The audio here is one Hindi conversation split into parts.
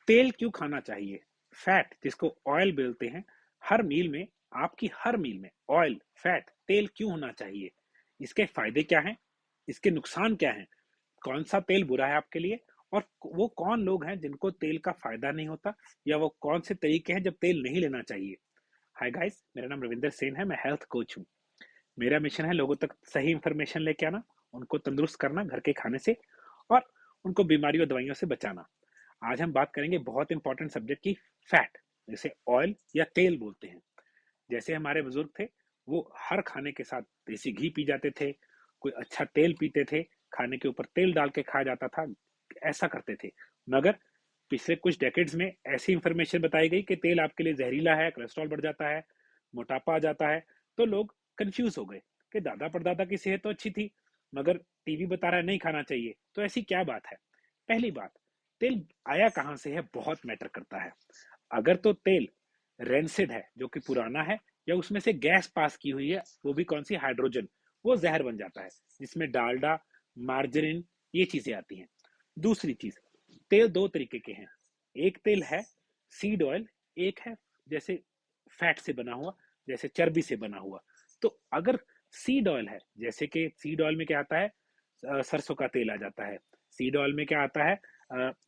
तेल क्यों खाना चाहिए? फैट, जिसको ऑयल बोलते हैं, हर मील में, आपकी हर मील में ऑयल, फैट, तेल क्यों होना चाहिए? इसके फायदे क्या हैं? इसके नुकसान क्या हैं? कौन सा तेल बुरा है आपके लिए? और वो कौन लोग हैं जिनको तेल का फायदा नहीं होता, या वो कौन से तरीके हैं जब तेल नहीं लेना चाहिए? हाय गाइस, मेरा नाम रविंदर सेन है, मैं हेल्थ कोच हूँ। मेरा मिशन है लोगों तक सही इंफॉर्मेशन लेके आना, उनको तंदुरुस्त करना घर के खाने से, और उनको बीमारियों दवाइयों से बचाना। आज हम बात करेंगे बहुत इंपॉर्टेंट सब्जेक्ट की, फैट, जिसे ऑयल या तेल बोलते हैं। जैसे हमारे बुजुर्ग थे, वो हर खाने के साथ देसी घी पी जाते थे, कोई अच्छा तेल पीते थे, खाने के ऊपर तेल डाल के खाया जाता था, ऐसा करते थे। मगर पिछले कुछ डेकेड्स में ऐसी इंफॉर्मेशन बताई गई कि तेल आपके लिए जहरीला है, कोलेस्ट्रॉल बढ़ जाता है, मोटापा आ जाता है। तो लोग कंफ्यूज हो गए कि दादा परदादा की सेहत तो अच्छी थी, मगर टीवी बता रहा है नहीं खाना चाहिए, तो ऐसी क्या बात है? पहली बात, तेल आया कहां से है बहुत मैटर करता है। अगर तो तेल रेंसिड है, जो कि पुराना है, या उसमें से गैस पास की हुई है, वो भी कौन सी, हाइड्रोजन, वो जहर बन जाता है, जिसमें डालडा, मार्जरीन, ये चीजें आती हैं। दूसरी चीज, तेल दो तरीके के हैं। एक तेल है सीड ऑयल, एक है जैसे फैट से बना हुआ, जैसे चर्बी से बना हुआ। तो अगर सीड ऑयल है, जैसे कि सीड ऑयल में क्या आता है, सरसों का तेल आ जाता है। सीड ऑयल में क्या आता है,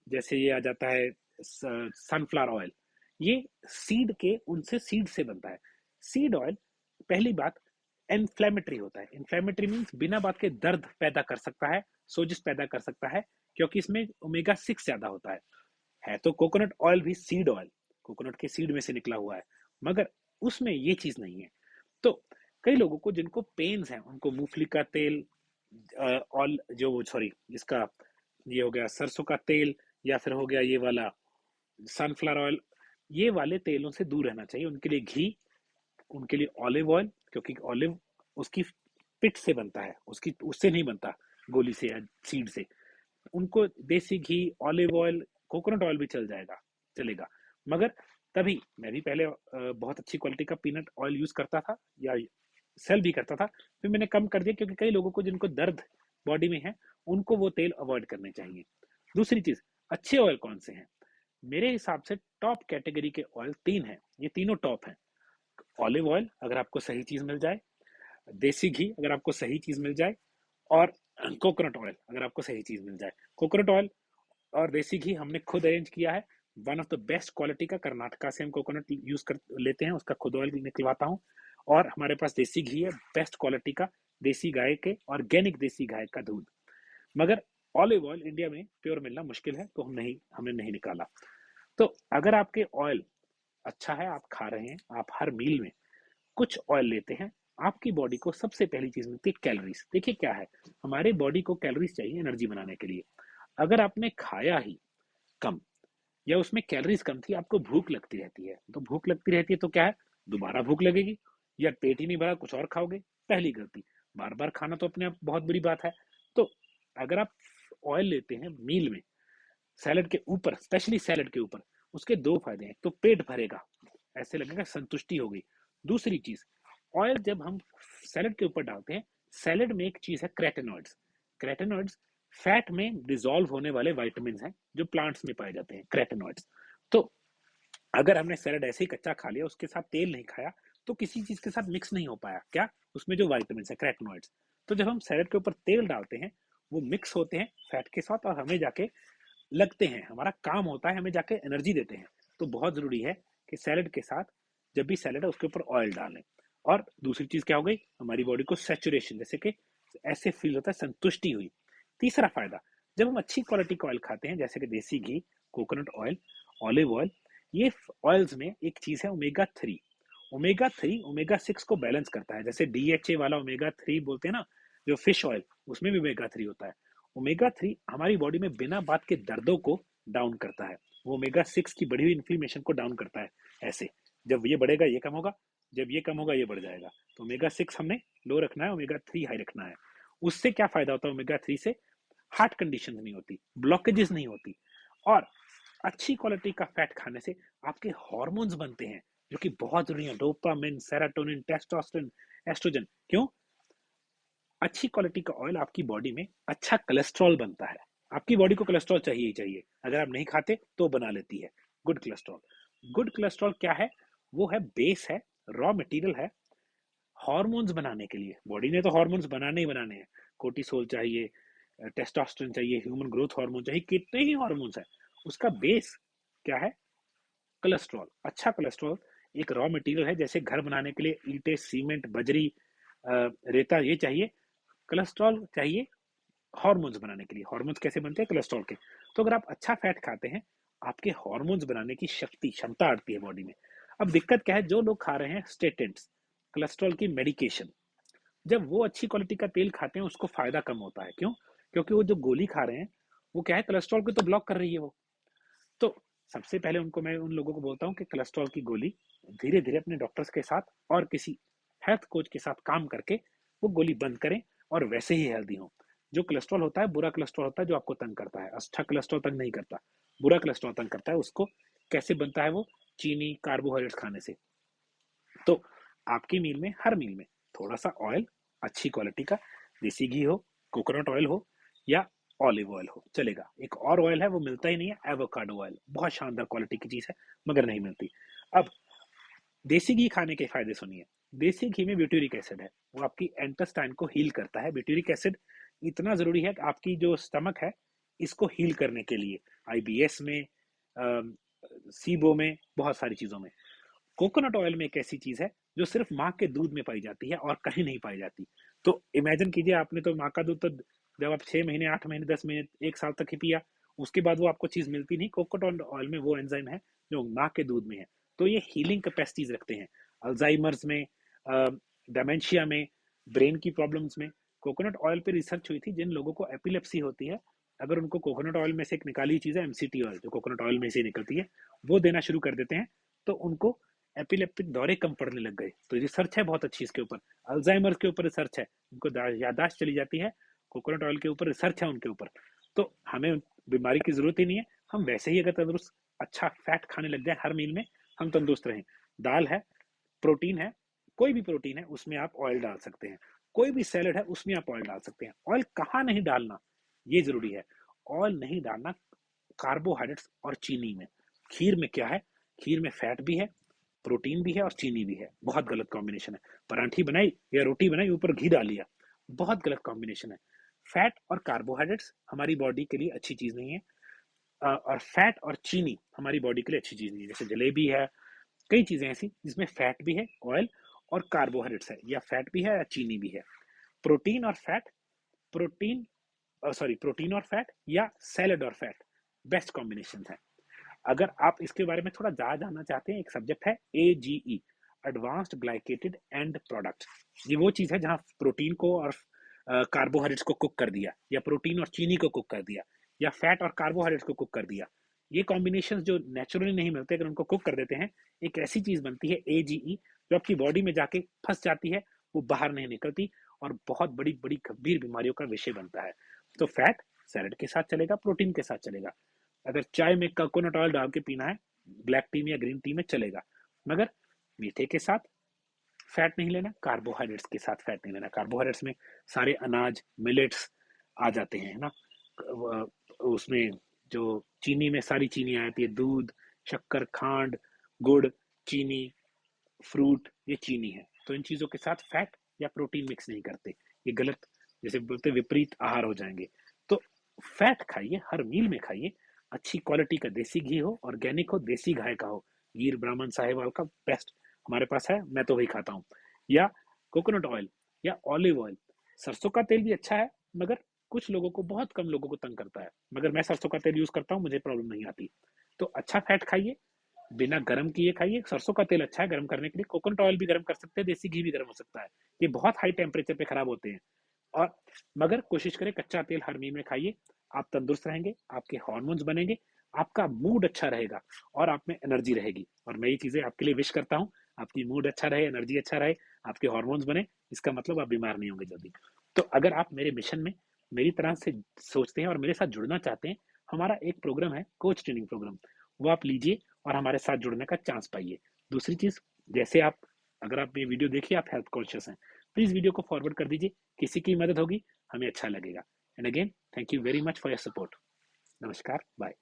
जैसे ये आ जाता है सनफ्लावर ऑयल। ये सीड के, उनसे सीड से बनता है। सीड ऑयल, पहली बात, इन्फ्लेमेटरी होता है। इन्फ्लेमेटरी मीन्स बिना बात के दर्द पैदा कर सकता है, सोजिश पैदा कर सकता है, क्योंकि इसमें ओमेगा 6 ज्यादा होता है तो कोकोनट ऑयल भी सीड ऑयल, कोकोनट के सीड में से निकला हुआ है, मगर उसमें ये चीज नहीं है। तो कई लोगों को जिनको पेन्स हैं, उनको मूंगफली का तेल, ऑयल जो, सॉरी, इसका, ये हो गया सरसों का तेल, या फिर हो गया ये वाला सनफ्लावर ऑयल, ये वाले तेलों से दूर रहना चाहिए। उनके लिए घी, उनके लिए ऑलिव ऑयल, क्योंकि ऑलिव उसकी पिट से बनता है, उसकी उससे नहीं बनता, गोली से या सीड से। उनको देसी घी, ऑलिव ऑयल, कोकोनट ऑयल भी चल जाएगा, चलेगा। मगर तभी मैं भी पहले बहुत अच्छी क्वालिटी का पीनट ऑयल यूज करता था, या सेल भी करता था, फिर मैंने कम कर दिया, क्योंकि कई लोगों को जिनको दर्द बॉडी में है, उनको वो तेल अवॉइड करने चाहिए। दूसरी चीज, अच्छे ऑयल कौन से हैं? मेरे हिसाब से टॉप कैटेगरी के ऑयल तीन हैं, ये तीनों टॉप हैं। ऑलिव ऑयल, अगर आपको सही चीज मिल जाए, देसी घी अगर आपको सही चीज मिल जाए, और कोकोनट ऑयल अगर आपको सही चीज मिल जाए। कोकोनट ऑयल और देसी घी हमने खुद अरेंज किया है, one of the best quality का, कर्नाटका से हम कोकोनट यूज कर लेते हैं, उसका खुद ऑयल निकलवाता हूँ। और हमारे पास देसी घी है, बेस्ट क्वालिटी का, देसी गाय के, ऑर्गेनिक देसी गाय का दूध। मगर ऑलिव ऑयल इंडिया में प्योर मिलना मुश्किल है, तो हमने नहीं निकाला। तो अगर आपके ऑयल अच्छा है, आप खा रहे हैं, आप हर मील में कुछ ऑयल लेते हैं, आपकी बॉडी को सबसे पहली चीज मिलती है कैलोरीज। देखिए क्या है, हमारे बॉडी को कैलोरीज चाहिए एनर्जी बनाने के लिए। अगर आपने खाया ही कम, या उसमें कैलोरीज कम थी, आपको भूख लगती रहती है, तो भूख लगती रहती है तो क्या है, दोबारा भूख लगेगी, या पेट ही नहीं भरा कुछ और खाओगे, पहली गलती। बार बार खाना तो अपने आप बहुत बुरी बात है। तो अगर आप ऑयल लेते हैं मील में, सैलड के ऊपर, स्पेशली सैलड के ऊपर, उसके दो फायदे हैं। तो पेट भरेगा, ऐसे लगेगा संतुष्टि हो गई। दूसरी चीज, ऑयल जब हम सैलड के ऊपर डालते हैं, सैलड में एक चीज है क्रेटेनॉइड्स। क्रेटेनॉइड्स फैट में डिसॉल्व होने वाले वाइटामिन हैं, जो प्लांट्स में पाए जाते हैं, क्रेटेनॉइड्स। तो अगर हमने सैलड ऐसे ही कच्चा खा लिया, उसके साथ तेल नहीं खाया, तो किसी चीज के साथ मिक्स नहीं हो पाया क्या, उसमें जो वाइटामिन है, क्रेटेनॉइड्स। तो जब हम सैलड के ऊपर तेल डालते हैं, वो मिक्स होते हैं फैट के साथ, और हमें जाके लगते हैं, हमारा काम होता है, हमें जाके एनर्जी देते हैं। तो बहुत जरूरी है कि सैलड के साथ, जब भी सैलड है उसके ऊपर ऑयल डालें। और दूसरी चीज क्या हो गई, हमारी बॉडी को सेचुरेशन, जैसे कि ऐसे फील होता है, संतुष्टि हुई। तीसरा फायदा, जब हम अच्छी क्वालिटी का ऑयल खाते हैं, जैसे कि देसी घी, कोकोनट ऑयल, ऑलिव ऑयल, ये ऑयल्स में एक चीज है ओमेगा 3। ओमेगा 3 ओमेगा 6 को बैलेंस करता है, जैसे डीएचए वाला ओमेगा 3 बोलते हैं ना, जो फिश ऑयल, उसमें भी ओमेगा 3 होता है। ओमेगा 3 हमारी बॉडी में बिना बात के दर्दों को डाउन करता है, वो ओमेगा 6 की बढ़ी हुई इन्फ्लेमेशन को डाउन करता है। ऐसे जब ये बढ़ेगा ये कम होगा, जब ये कम होगा ये बढ़ जाएगा। तो ओमेगा 6 हमने लो रखना है, ओमेगा 3 हाई रखना है। उससे क्या फायदा होता है ओमेगा 3 से, हार्ट कंडीशन नहीं होती, ब्लॉकेजेस नहीं होती, और अच्छी क्वालिटी का फैट खाने से आपके हॉर्मोन्स बनते हैं, जो कि बहुत जरूरी है, डोपामिन, सेरोटोनिन, टेस्टोस्टेरोन, एस्ट्रोजन। क्यों? अच्छी क्वालिटी का ऑयल, आपकी बॉडी में अच्छा कोलेस्ट्रॉल बनता है, आपकी बॉडी को कोलेस्ट्रॉल चाहिए ही चाहिए, अगर आप नहीं खाते तो बना लेती है गुड कोलेस्ट्रॉल। गुड कोलेस्ट्रॉल क्या है? वो है बेस है, रॉ मटेरियल है हार्मोन्स बनाने के लिए। बॉडी ने तो हार्मोन्स बनाने ही बनाने हैं, कोर्टिसोल चाहिए, टेस्टोस्टेरोन चाहिए, ह्यूमन ग्रोथ हार्मोन चाहिए, कितने ही हार्मोन्स है। उसका बेस क्या है? कोलेस्ट्रॉल। अच्छा कोलेस्ट्रॉल एक रॉ मटेरियल है, जैसे घर बनाने के लिए ईंटें, सीमेंट, बजरी, रेता ये चाहिए, कोलेस्ट्रॉल चाहिए हार्मोन्स बनाने के लिए। हार्मोन्स कैसे बनते हैं? कोलेस्ट्रॉल के। तो अगर आप अच्छा फैट खाते हैं, आपके हार्मोन्स बनाने की शक्ति क्षमता आती है बॉडी में। अब दिक्कत क्या है? जो लोग खा रहे हैं स्टेटेंट्स, कोलेस्ट्रॉल की मेडिकेशन, जब वो अच्छी क्वालिटी का तेल खाते हैं उसको फायदा कम होता है। क्यों? क्योंकि वो जो गोली खा रहे हैं वो क्या है? कोलेस्ट्रॉल को तो ब्लॉक कर रही है वो। तो सबसे पहले उनको, मैं उन लोगों को बोलता हूँ कि कोलेस्ट्रॉल की गोली धीरे धीरे अपने डॉक्टर्स के साथ और किसी हेल्थ कोच के साथ काम करके वो गोली बंद करें और वैसे ही हेल्दी हों। जो कोलेस्ट्रॉल होता है बुरा कोलेस्ट्रॉल होता है, जो आपको तंग करता है। अच्छा कोलेस्ट्रॉल तंग नहीं करता, बुरा कोलेस्ट्रॉल तंग करता है। उसको कैसे बनता है? वो चीनी, कार्बोहाइड्रेट्स खाने से। तो आपकी मील में, हर मील में थोड़ा सा ऑयल, अच्छी क्वालिटी का देसी घी हो, कोकोनट ऑयल हो या ऑलिव ऑयल हो, चलेगा। एक और ऑयल है वो मिलता ही नहीं है, एवोकाडो ऑयल, बहुत शानदार क्वालिटी की चीज है मगर नहीं मिलती। अब देसी घी खाने के फायदे सुनिए। देसी घी में ब्यूटेरिक एसिड है, वो आपकी एंटेस्टाइन को हील करता है। ब्यूटेरिक एसिड इतना जरूरी है कि आपकी जो स्टमक है इसको हील करने के लिए, आईबीएस में, सीबो में, बहुत सारी चीजों में। कोकोनट ऑयल में एक ऐसी चीज है जो सिर्फ माँ के दूध में पाई जाती है और कहीं नहीं पाई जाती। तो इमेजिन कीजिए, आपने तो माँ का दूध तो जब आप 6 महीने, 8 महीने, 10 महीने, 1 साल तक ही पिया, उसके बाद वो आपको चीज मिलती नहीं। कोकोनट ऑयल में वो एंजाइम है जो माँ के दूध में है। तो ये हीलिंग कैपेसिटीज रखते हैं अल्जाइमर्स में, डेमेंशिया में, ब्रेन की प्रॉब्लम्स में। कोकोनट ऑयल पे रिसर्च हुई थी, जिन लोगों को एपिलेप्सी होती है, अगर उनको कोकोनट ऑयल में से एक निकाली चीज है एमसीटी ऑयल, जो कोकोनट ऑयल में से निकलती है, वो देना शुरू कर देते हैं, तो उनको एपिलेप्टिक दौरे कम पड़ने लग गए। तो रिसर्च है बहुत अच्छी इसके ऊपर। अल्जाइमर के ऊपर रिसर्च है, उनको यादाश्त चली जाती है, कोकोनट ऑयल के ऊपर रिसर्च है उनके ऊपर। तो हमें बीमारी की जरूरत ही नहीं है, हम वैसे ही अगर तंदुरुस्त अच्छा फैट खाने लग जाए हर मील में, हम तंदुरुस्त रहें। दाल है, प्रोटीन है, कोई भी प्रोटीन है उसमें आप ऑयल डाल सकते हैं, कोई भी सैलड है उसमें आप ऑयल डाल सकते हैं। ऑयल कहाँ नहीं डालना ये जरूरी है। ऑयल नहीं डालना कार्बोहाइड्रेट्स और चीनी में। खीर में क्या है? खीर में फैट भी है, प्रोटीन भी है और चीनी भी है। बहुत गलत कॉम्बिनेशन है। परांठी बनाई या रोटी बनाई, ऊपर घी डाल लिया, बहुत गलत कॉम्बिनेशन है। फैट और कार्बोहाइड्रेट्स हमारी बॉडी के लिए अच्छी चीज नहीं है, और फैट और चीनी हमारी बॉडी के लिए अच्छी चीज नहीं है। जैसे जलेबी है, कई चीजें ऐसी जिसमें फैट भी है, ऑयल और कार्बोहाइड्रेट्स है, या फैट भी है या चीनी भी है। प्रोटीन और फैट, प्रोटीन सॉरी प्रोटीन और फैट या सैलड और फैट बेस्ट कॉम्बिनेशन है। अगर आप इसके बारे में थोड़ा ज़्यादा जानना चाहते हैं, एक सब्जेक्ट है AGE, advanced glycated end product. ये वो चीज़ है जहाँ प्रोटीन को और कार्बोहाइड्रेट्स को कुक कर दिया, या प्रोटीन और चीनी को कुक कर दिया, या फैट और कार्बोहाइड्रेट्स को कुक कर दिया। ये कॉम्बिनेशन जो नेचुरली नहीं मिलते, अगर उनको कुक कर देते हैं, एक ऐसी चीज़ बनती है एजीई, जो आपकी बॉडी में जाके फंस जाती है, वो बाहर नहीं निकलती और बहुत बड़ी बड़ी गंभीर बीमारियों का विषय बनता है। तो फैट सैलड के साथ चलेगा, प्रोटीन के साथ चलेगा। अगर चाय में कोकोनट ऑयल डाल के पीना है, ब्लैक टी में या ग्रीन टी में चलेगा, मगर मीठे के साथ फैट नहीं लेना, कार्बोहाइड्रेट्स के साथ फैट नहीं लेना। कार्बोहाइड्रेट्स में सारे अनाज, मिलेट्स आ जाते हैं, है ना। उसमें जो चीनी में सारी चीनी आ जाती है, दूध, शक्कर, खांड, गुड़, चीनी, फ्रूट, ये चीनी है। तो इन चीजों के साथ फैट या प्रोटीन मिक्स नहीं करते, ये गलत, जैसे बोलते विपरीत आहार हो जाएंगे। तो फैट खाइए, हर मील में खाइए, अच्छी क्वालिटी का देसी घी हो, ऑर्गेनिक हो, देसी गाय का हो, गिर ब्राह्मण साहिवाल का बेस्ट हमारे पास है, मैं तो वही खाता हूँ। या कोकोनट ऑयल या ऑलिव ऑयल। सरसों का तेल भी अच्छा है, मगर कुछ लोगों को, बहुत कम लोगों को तंग करता है, मगर मैं सरसों का तेल यूज करता हूँ, मुझे प्रॉब्लम नहीं आती। तो अच्छा फैट खाइए, बिना गर्म किए खाइए। सरसों का तेल अच्छा है गर्म करने के लिए, कोकोनट ऑयल भी गर्म कर सकते हैं, देसी घी भी गर्म हो सकता है। ये बहुत हाई टेम्परेचर पे खराब होते हैं। और मगर कोशिश करें कच्चा तेल हर मील में खाइए, आप तंदुरुस्त रहेंगे, आपके हार्मोन्स बनेंगे, आपका मूड अच्छा रहेगा और आप में एनर्जी रहेगी। और मैं ये चीजें आपके लिए विश करता हूँ, आपकी मूड अच्छा रहे, एनर्जी अच्छा रहे, आपके हार्मोन्स बने, इसका मतलब आप बीमार नहीं होंगे जल्दी। तो अगर आप मेरे मिशन में मेरी तरह से सोचते हैं और मेरे साथ जुड़ना चाहते हैं, हमारा एक प्रोग्राम है, कोच ट्रेनिंग प्रोग्राम, वो आप लीजिए और हमारे साथ जुड़ने का चांस पाइए। दूसरी चीज, जैसे आप, अगर आप ये वीडियो देखिए, आप हेल्थ कॉन्शियस हैं, प्लीज वीडियो को फॉरवर्ड कर दीजिए, किसी की मदद होगी हमें अच्छा लगेगा। And again thank you very much for your support. नमस्कार, बाय।